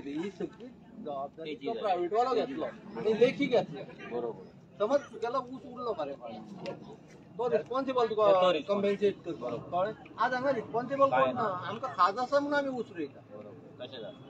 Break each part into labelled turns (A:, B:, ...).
A: दिली ही सगळी जबाबदारी तो प्रायव्हेट वाला घेतलो आणि लेखी घेतले बरोबर समज त्याला ऊस उरलो मरे तो रिस्पॉन्सिबल तुका कंपेन्सेट करता कळ्ळें आज हांगा रिस्पॉन्सिबल कोण ना आमकां खाज आसा म्हणून आमी ऊस रोयता
B: बरोबर तशें जाता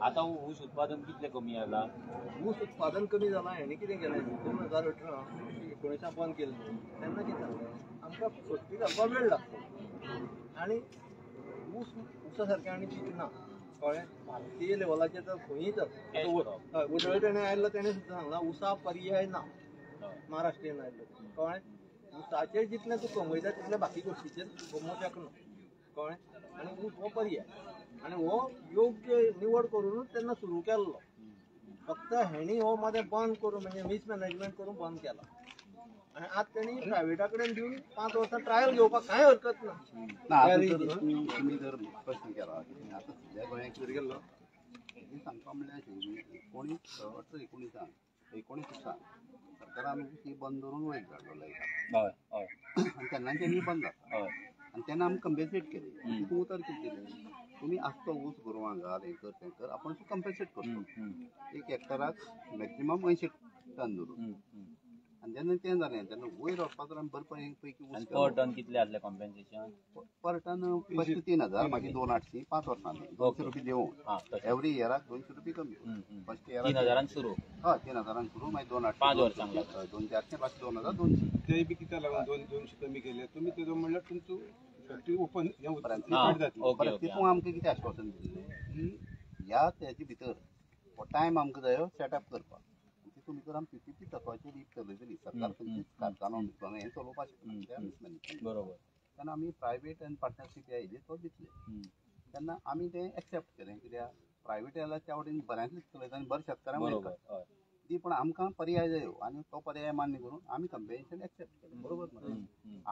B: आता ऊस उत्पादन कितले कमी जाला
A: ऊस उत्पादन कमी जाला हेणी कितें केलें 2018 19 बंद केलें तेन्ना कितें जालें आमकां फटकी घालपाक वेळ लागता आनी ऊस उसा सारकें आनी पीक ना कळ्ळें भारतीय लेवलाचेर तर खंयच हय उदळ तेणें आयल्लो तेणें सुद्दां सांगलां उसा पर्याय ना महाराष्ट्रीयन आयल्लो कळ्ळें उसाचेर जितलें तूं कमयता तितलें बाकी गोश्टीचेर कमोवंक शकना कळ्ळें आनी ऊस हो पर्याय आनी हो योग्य निवड करूनच तेन्ना सुरू केल्लो फक्त हेणी हो मदें बंद करून म्हणजे मिसमॅनेजमेंट करून बंद केला आनी आज तेणी प्रायव्हेटा कडेन दिवन 5 वर्सां ट्रायल घेवपाक कांय हरकत ना
C: तुमी जर प्रश्न केला आतां सद्या गोंयांत कितें गेल्लो सांगपा म्हणल्यार 19 सरकारान ती बंद करून वयर काडलो
B: हय हय
C: आनी तेन्नाच्यान बंद जाता हय आनी तेन्ना आमी कंपेन्सेट केली तूं तर कितें केलें तुमी आसतो ऊस गोरवां घाल हें कर तें कर आपण तूं कंपेन्सेट करतो एक हेक्टराक मॅक्सिमम 80 टन धरून आनी जेन्ना तें जालें तेन्ना वयर वचपा तर आमी बरें पैकी ऊस
B: पर टन कितलें आसलें कॉम्पेन्सेशन
C: पर टन फस्ट 3000 मागीर 2,800 5 वर्सांनी 200 रुपया देंवून एवरी इयराक 200 रुपया कमी फस्ट इयराक
B: 3000 सुरू
C: हय 3000 सुरू मागीर 2,800
B: 5 वर्सांक
C: 2,400 पासून 2,200
D: ते बी कित्याक लागून 200 कमी केले तुमी तेजो म्हणल्यार तुमचो फॅक्टरी ओपन
C: तितून आमकां कितें आश्वासन दिल्लें की ह्या तेजे भितर हो टायम आमकां जायो सेटअप करपाक तितून भितर आमी PPP तत्वाचेर रीत चलयतली सरकार खंयचीच कारखानो हें चलोवपाक शकना
B: बरोबर
C: तेन्ना आमी प्रायवेट आनी पार्टनरशीप ह्या हेजेर तो दितले तेन्ना आमी तें एक्सेप्ट केलें कित्याक प्रायवेट त्या वटेन बऱ्यांतलीच चलयता आनी बरें शेतकारांक मेळटा ती पण आमकां पर्याय जायो आनी तो पर्याय मान्य करून आमी कंपेन्सेशन एक्सेप्ट केलें बरोबर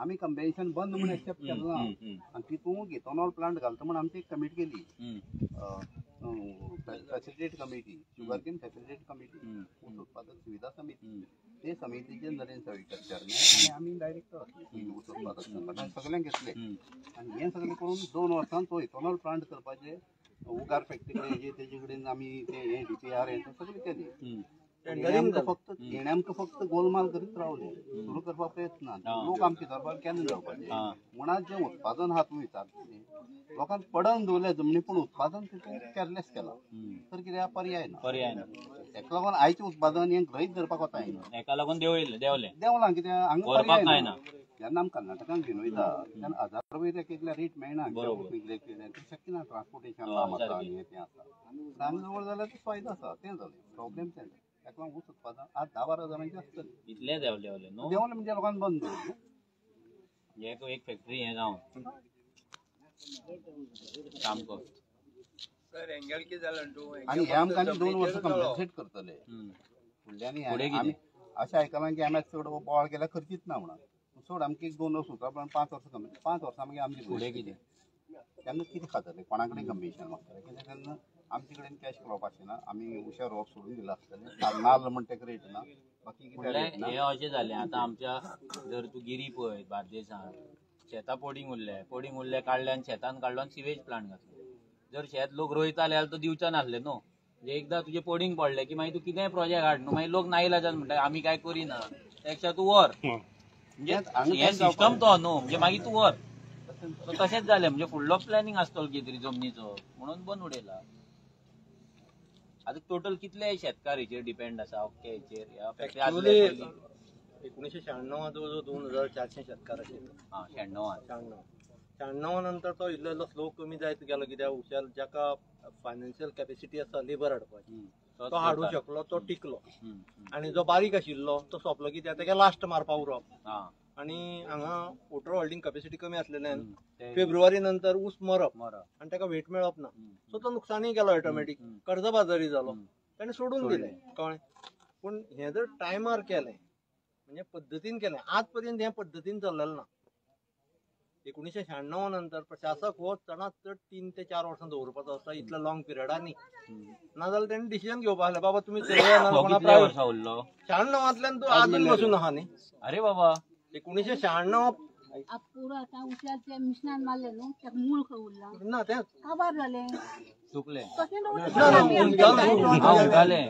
C: आमी कंपेन्सेशन बंद म्हणून एक्सेप्ट केलें ना आनी तितूंत इथेनॉल प्लांट घालता म्हणून आमी एक कमिटी केली facilitate committee sugarcane facilitate committee ऊस उत्पादक सुविधा समिती ते समितीचे नरेंद्र सावयकर चेअरमॅन आनी आमी डायरेक्टर ऊस उत्पादक संघटना सगळ्यांक घेतले आनी हें सगळें करून 2 वर्सांत तो इथेनॉल प्लांट करपाचें उगार फॅक्टरी कडेन तेजे कडेन आमी तें हें DPR हें सगळें केलें फक्त हेणे आमकां फक्त गोलमाल करीत रावले सुरू करपाक प्रयत्न ना लोक आमचे दरबार केन्ना जावपाचे म्हणून जें उत्पादन आहा तुमी विचारता लोकांक पडन दवरल्या जमनी पूण उत्पादन तितून केरलेस केला तर कित्याक पर्याय ना हेका लागून आयचें उत्पादन हें गृहीत धरपाक वता
B: हेका लागून देंवलां
C: कित्याक हांगा पर्याय ना जेन्ना आमी कर्नाटकान घेवन वयता तेन्ना 1000 रुपया एकल्या रेट मेळना तें शक्य ना ट्रान्सपोर्टेशन लांब आसा आनी हें तें आसा आमी जवळ जाल्यार तो फायदो आसा तें जालें प्रॉब्लेम तें ताका ऊस उत्पादन आज 10-12 हजारांचें आसतलें
B: इतलें देंवलें न्हू
C: देंवलें म्हणजे लोकांक बंद दवरलें
B: एक फॅक्टरी हें जावन सामको
A: सर एंगल कितें जालें तूं
C: आनी हे आमकां 2 वर्सां कंपेन्सेट करतले फुडल्यानी आमी अशें आयकलां की MS चड बोवाळ केल्यार खर्चीच ना म्हणून चड आमकां 2 वर्स उरता पण 5 वर्सां कमी 5 वर्सां मागीर आमची
B: फुडें कितें
C: तेन्ना कितें खातले कोणा कडेन कंपेन्सेशन मागतले कित्याक तेन्ना आमचे कडेन कॅश फ्लोप आसना आमी हुशार रोप सोडून दिला आसतलें नाल्ल म्हण तेका रेट ना बाकी कितें
B: हें अशें जालें आतां आमच्या जर तूं गिरी पळय बार्देसांत शेतां पोडींग उरले काडले आनी शेतान काडलो आनी सिवेज प्लांट घातलो जर शेत लोक रोयताले जाल्यार तो दिवचे नासले न्हू म्हणजे एकदां तुजें पोडींग पडलें की मागीर तूं कितेंय प्रोजेक्ट हाड न्हू मागीर लोक नाइलाजान म्हणटा आमी काय करिना त्यापेक्षा तूं व्हर म्हणजे हें सिस्टम तो न्हू म्हणजे मागीर तूं व्हर तशेंच जालें म्हणजे फुडलो प्लॅनिंग आसतलो कितें तरी जमनीचो म्हणून बंद उडयला आता टोटल कितले शेतकार हेचेर डिपेंड आसा ओके हेचेर ह्या फॅक्टरी
A: 1996 जवळ 2400 शेतकार आशिल्ले 96 नंतर तो इल्लो स्लो कमी जायत गेलो कित्याक हुशार जाका फायनान्शियल कॅपॅसिटी आसा लेबर हाडपाची तो हाडू शकलो तो टिकलो आनी जो बारीक आशिल्लो तो सोंपलो कित्याक तेका लास्ट मारपा उरप आनी हांगा वॉटर होल्डिंग कॅपॅसिटी कमी आसलेल्यान फेब्रुवारी नंतर ऊस मरप आनी ताका वेट मेळप ना सो तो नुकसानूय गेलो ऑटोमॅटीक कर्जबाजारी जालो ताणें सोडून दिलें कळ्ळें पूण हें जर टायमार केलें म्हणजे पद्दतीन केलें आज पर्यंत हें पद्दतीन चल्लेलें ना 1996 नंतर प्रशासक हो चडांत चड 3 ते 4 वर्सां दवरपाचो आसता इतल्या लॉंग पिरियडांनी नाजाल्यार तेणें डिसिजन घेवपाक जाय बाबा तुमी 96 तो अजून बसून आहा न्ही
B: अरे बाबा
A: 1996
E: पुरो आतां उशलाचे मिशनान मारले न्हू त्या मूळ खंय उरला
A: ना त्या
E: काबार जाले
B: चुकले
E: तशें
B: उमटाले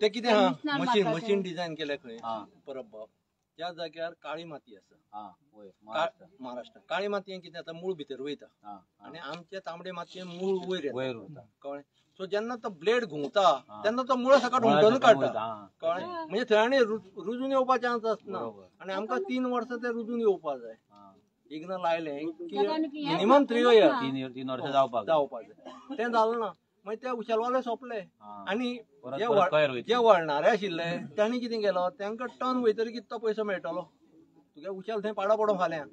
A: ते कितें हा मशीन डिझायन केले खंय परब भाव त्या जाग्यार काळी माती आसा महाराष्ट्र काळी मातयेन कितें जाता मूळ भितर वयता आनी आमच्या तांबडे मातयेन मूळ वयर येता कळ्ळें सो जेन्ना तो ब्लेड घुंवता तेन्ना तो मुळो सकट उमटून काडटा कळ्ळें म्हणजे थंय आनी रुजून येवपा चान्स आसना आनी आमकां 3 वर्सां ते रुजून येवपा जाय एकदां लायलें की मिनिमम 3 इयर्स
B: 3 वर्सां जावपाक
A: जाय तें जालें ना मागीर ते उशेलवाले सोंपले आनी जे वळणारे आशिल्ले तांणी कितें केलो तांकां टन वयतरी कितलो पयसो मेळटलो तुगे उशेल थंय पाडो पडोवंक फाल्यां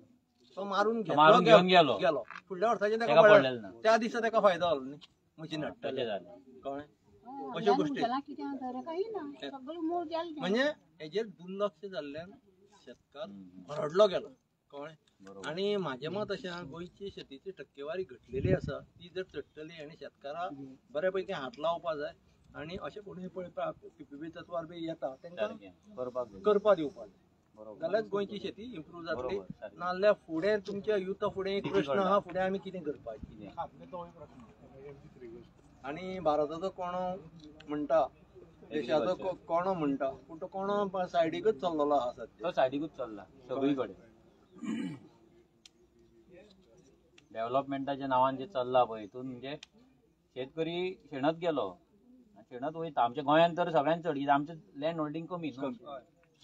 A: तो मारून
B: घेवन गेलो
A: फुडल्या वर्साचें ताका पडलें ना त्या दिसा ताका फायदो जालो न्ही मशीन हाडटले कळ्ळें अश्यो गोश्टी म्हणजे हेजेर दुर्लक्ष जाल्ल्यान शेतकार भरडलो गेलो कळ्ळें आनी म्हजें मत अशें आहा गोंयची शेतीची टक्केवारी घटलेली आसा ती जर चडटली आनी शेतकाराक बऱ्या पैकी हात लावपा जाय आनी अशें कोणूय पळय PPP तत्वार बी येता तांकां करपा दिवपा जाय जाल्यार गोंयची शेती इम्प्रूव जातली नाजाल्यार फुडें तुमच्या युथा फुडें एक प्रश्न आहा फुडें आमी कितें करपाचें आनी भारताचो कोणो म्हणटा देशाचो कोणो म्हणटा पूण तो कोणो सायडीकच चल्लेलो आहा सध्या
B: तो सायडीकूच चल्ला सगळी कडेन डेव्हलपमेंटाच्या नांवान जे चल्ला पळय हितून म्हणजे शेतकरी शेणत गेलो शेणत वयता आमच्या गोंयांत तर सगळ्यांत चड आमचें लँड होल्डिंग कमी न्हू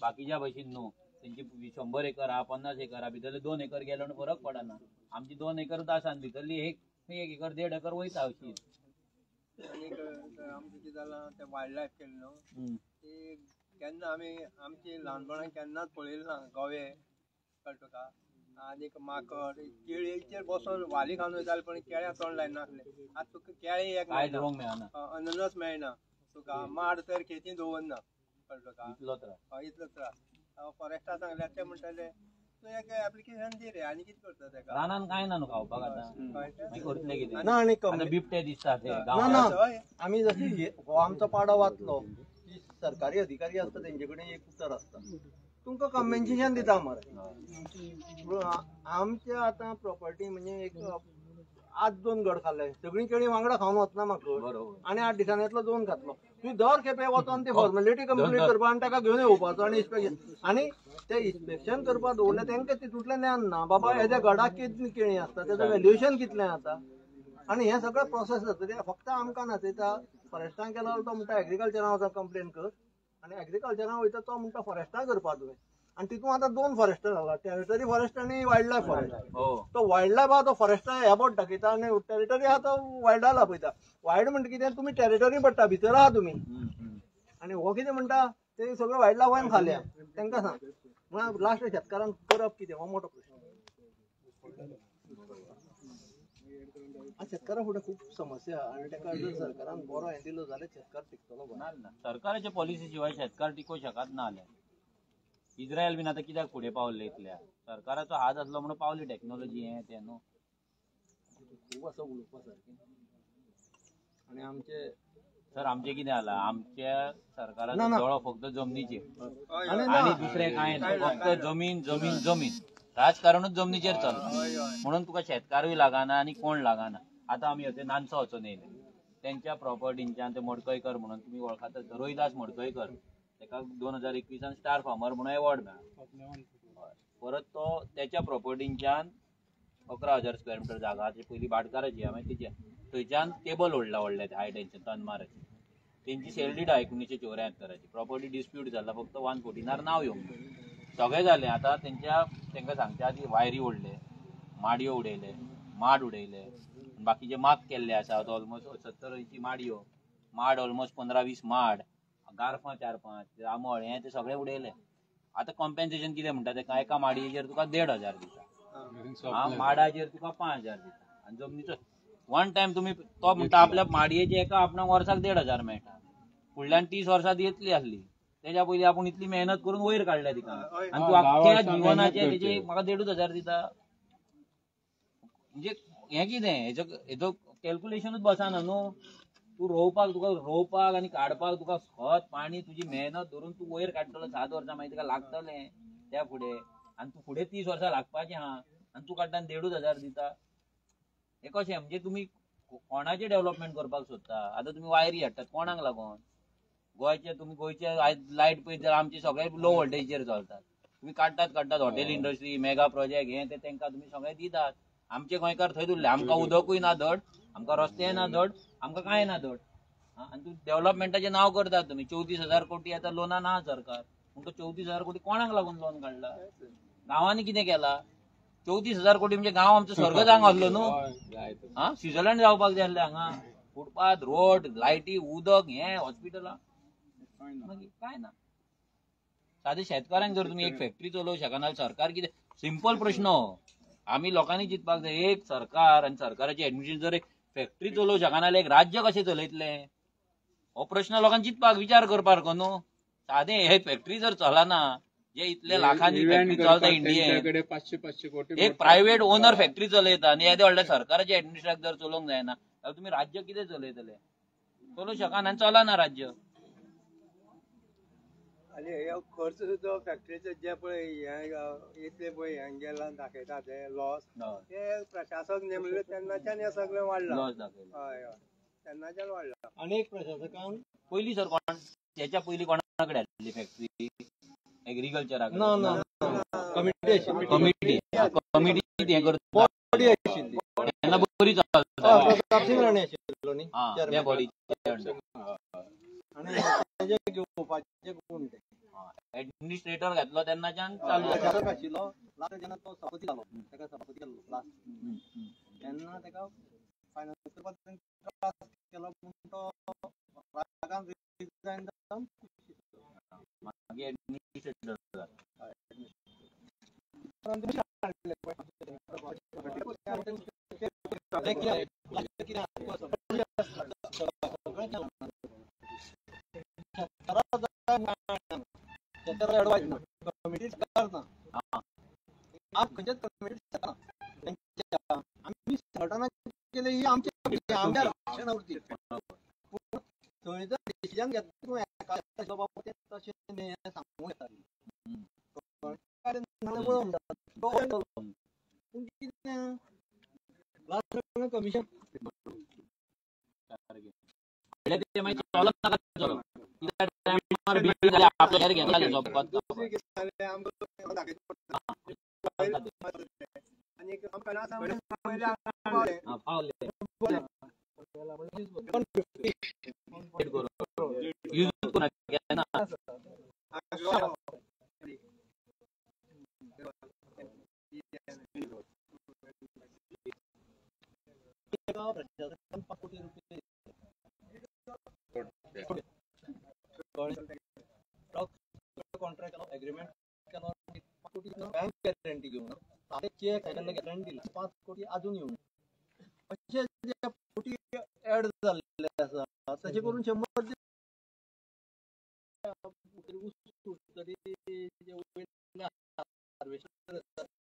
B: बाकीच्या भशेन न्हू तेंची 100 एकर आहा 50 एकर आहा भितरले 2 एकर गेलो आनी फरक पडना आमची 2 एकरूच आसा आनी भितरली 1 एकर 1.5 एकर वयता अशी
F: आनीक आमचें कितें जालां तें वायल्ड लायफ केलें न्हू ते केन्ना आमी आमची ल्हानपणांत केन्नाच पळयलें ना गवे कळ्ळें तुका आनीक माकड केळयेचेर बसोन वाली खावन वयताले पण केळ्यां तोंड लायना नासलें आतां तुका केळें एक
B: मेळना
F: अननस मेळना तुका माड तर खेतीं दवरना कळ्ळें तुका इतलो त्रास फॉरेस्टार सांगल्यार ते म्हणटाले तूं एक एप्लिकेशन दी रे आनी कितें करता तेका
B: रानान कांय ना न्हू खावपाक आतां करतले कितें
A: ना आनी
B: बिबटे दिसता ते
A: आमी जशी हो आमचो पाडो वाचलो की सरकारी अधिकारी आसता तेंचे कडेन एक उतर आसता तुमकां कॉम्पेन्सेशन दिता मरे आमच्या आतां प्रॉपर्टी म्हणजे एक आज 2 गड खाल्ले सगळीं केळीं वांगडा खावन वचना म्हाका आनी 8 दिसांनी येतलो 2 खातलो तुवें दर खेपे वचोन ती फॉर्मेलिटी कंप्लीट करपा आनी ताका घेवन येवपाचो आनी इन्स्पेक्शन आनी ते इन्स्पेक्शन करपा दवरले तांकां तितूंतलें ज्ञान ना बाबा हेज्या गडाक कितलीं केळीं आसता तेजो व्हॅल्युएशन कितलें जाता आनी हें सगळें प्रोसेस जाता ते फक्त आमकां नाचयता फॉरेस्टान केलो तो म्हणटा एग्रीकल्चरान वचोन कंप्लेन कर आनी एग्रीकल्चरान वयता तो म्हणटा फॉरेस्टान करपा तुवें आनी तितून आतां 2 फॉरेस्टर जाला टेरिटरी फॉरेस्ट आनी वायल्ड लायफ फॉरेस्ट तो वायल्ड लायफ आहा तो फॉरेस्टा ह्या बोट दाखयता आनी टेरिटरी आहा तो वायल्डाला पळयता वायल्ड म्हणटा कितें तुमी टेरिटरी पडटा भितर आहा तुमी आनी हो कितें म्हणटा ते सगळें वायल्ड लायफान खाल्या तांकां सांग म्हळ्यार लास्ट शेतकारांक करप कितें हो मोठो प्रश्न शेतकारा फुडें खूब समस्या आनी ताका जर सरकारान बरो हें दिलो जाल्यार शेतकार टिकतलो
B: ना सरकाराच्या पॉलिसी शिवाय शेतकार टिकूंक शकत ना जाल्यार इस्रायल बीन आतां कित्याक फुडें पावले इतल्या सरकाराचो हात आसलो म्हणून पावली टॅक्नॉलॉजी हें तें न्हू
A: खूब आसा उलोवपा सारकें आनी आमचे
B: सर आमचें कितें जालां आमच्या सरकाराचो दोळो फक्त जमनीचेर आनी दुसरें कांय ना फक्त जमीन जमीन जमीन राजकारणूच जमनीचेर चलता म्हणून तुका शेतकारूय लागना आनी कोण लागना आतां आमी ते नानसो वचून येयले तेंच्या प्रॉपर्टींच्यान ते मडकयकर म्हणून तुमी वळखात रोहिदास मडकयकर ताका 2021 स्टार फार्मर म्हणून एवॉर्ड मेळ्ळा परत तो त्याच्या प्रॉपर्टींच्यान 11,000 स्क्वेअर मिटर जागा पयलीं भाटकाराची हांवें तेच्या थंयच्यान केबल ओडला व्हडले हाय टेन्शन तनमाराची तेंची सेल डीड 1974 प्रॉपर्टी डिस्प्यूट जाला फक्त 114 नांव येवंक सगळें जालें आतां तांकां सांगच्या आदी वायरी ओडले माडयो उडयले माड उडयले बाकीचे माग केल्ले आसा ऑलमोस्ट 70-80 माडयो माड ऑलमोस्ट 15-20 माड गारफां 4-5 आमळ हें ते सगळें उडयले आतां कॉम्पेन्सेशन कितें म्हणटा तेका एका माडयेचेर तुका 1,500 दिता माडाचेर तुका 5,000 दिता आनी जमनीचो वन टायम तुमी तो म्हणटा आपल्या माडयेचे एका आपणाक वर्साक 1,500 मेळटा फुडल्यान 30 वर्सां येतली आसली तेच्या पयलीं आपूण इतली मेहनत करून वयर काडल्या तिका आनी तूं आख्या जिवनाचे तेजे म्हाका 1,500 दिता म्हणजे हें कितें हेजो कॅल्क्युलेशनूच बसना न्हू तूं रोवपाक आनी काडपाक तुका खत पाणी तुजी मेहनत धरून तूं वयर काडटलो 7 वर्सां मागीर तुका लागतलें त्या फुडें आणि तू पुढे 30 वर्सां लागपाचे हा आणि तू काडटा 1,500 दिता हे कशें म्हणजे तुम्ही कोणाचे डेव्हलपमेंट करपाक सोदता आता तुम्ही वायरी हाडटात कोणाक लागून गोंयचे तुम्ही गोंयचे लायट पळयत जाल्यार आमचे सगळे लो व्होल्टेजीचेर चलतात तुम्ही काडटात हॉटेल इंडस्ट्री मेगा प्रोजेक्ट हे ते तांकां तुम्ही सगळे दितात आमचे गोंयकार थंय उरले आमकां उदकूय ना धड आमकां रस्ते ना धड आमकां कांय ना धड आणि तू डेव्हलपमेंटाचें नांव करतात तुम्ही 34,000 कोटी आता लोनान आहा सरकार पूण तो 34,000 कोटी कोणाक लागून लोन काडला गांवांनी कितें केला 34,000 कोटी म्हणजे गांव आमचो स्वर्ग जावंक आसलो न्हू हा स्वित्झर्लंड जावपाक जाय आसलें हांगा फुटपाथ रोड लायटी उदक हे हॉस्पिटलां मागीर काय ना सादे शेतकारांक जर तुम्ही एक फॅक्टरी चलोवंक शकना सरकार कितें सिंपल प्रश्न आमी लोकांनी चिंतपाक जाय एक सरकार आनी सरकाराची ऍडमिनिस्ट्रेशन जर एक फॅक्टरी चलोवंक शकना जाल्यार एक राज्य कशें चलयतलें हो प्रश्न लोकांनी चिंतपाक विचार करपाक न्हू सादें हे फॅक्टरी जर चलना जे इतले लाखांनी फॅक्टरी चलता इंडियेन
D: 500 कोटी
B: एक प्रायव्हेट ओनर फॅक्टरी चलयता आनी येदे व्हडल्या सरकाराच्या ऍडमिनिस्ट्रेशन जर चलोवंक जायना जाल्यार तुम्ही राज्य कितें चलयतले चलोवंक शकना आनी चलना राज्य
F: आनी हे खर्च जो फॅक्टरीचो जे पळय इतले पळय हें गेला दाखयता ते लॉस ते प्रशासक नेमले तेन्नाच्यान हें सगळें वाडलां
B: लॉस दाखयला
F: हय हय तेन्नाच्यान वाडलां
A: अनेक प्रशासकांक
B: पयलीं सर कोण त्याच्या पयलीं कोणा कडेन आसली फॅक्टरी एग्रीकल्चराक
A: ना ना कमिटी आशिल्ली
B: कमिटी हे करता
A: बॉडी आशिल्ली
B: तेन्ना बरी चलता
A: प्रताप सिंग राणे आशिल्लो न्ही
B: त्या बॉडी
A: आनी तेजे घेवपाचे कोण ते
B: ऍडमिनिस्ट्रेटर घातलो तेन्नाच्यान चालू
A: प्रशासक आशिल्लो लास्ट जेन्ना तो सभापती जालो तेका सभापती केलो लास्ट तेन्ना तेका फायनान्स करपाक त्रास केलो पूण तो रागान रिजायन जावन
B: मागीर ऍडमिनिस्ट्रेटर
A: कमिटी करना आप खंयच्याच कमिटी आमी संघटना केले ही आमच्या रक्षणावरती थंय जर डिसिजन घेता तशें सांगूं येता कमिशन
B: आपल्या घेतला
A: कॉन्ट्रॅक्ट एग्रीमेंट बँक गॅरंटी घेऊन चेक गॅरंटी दिला 5 कोटी अजून येऊन अशे जे कोटी ऍड झालेले आसा तशें करून 100 तरी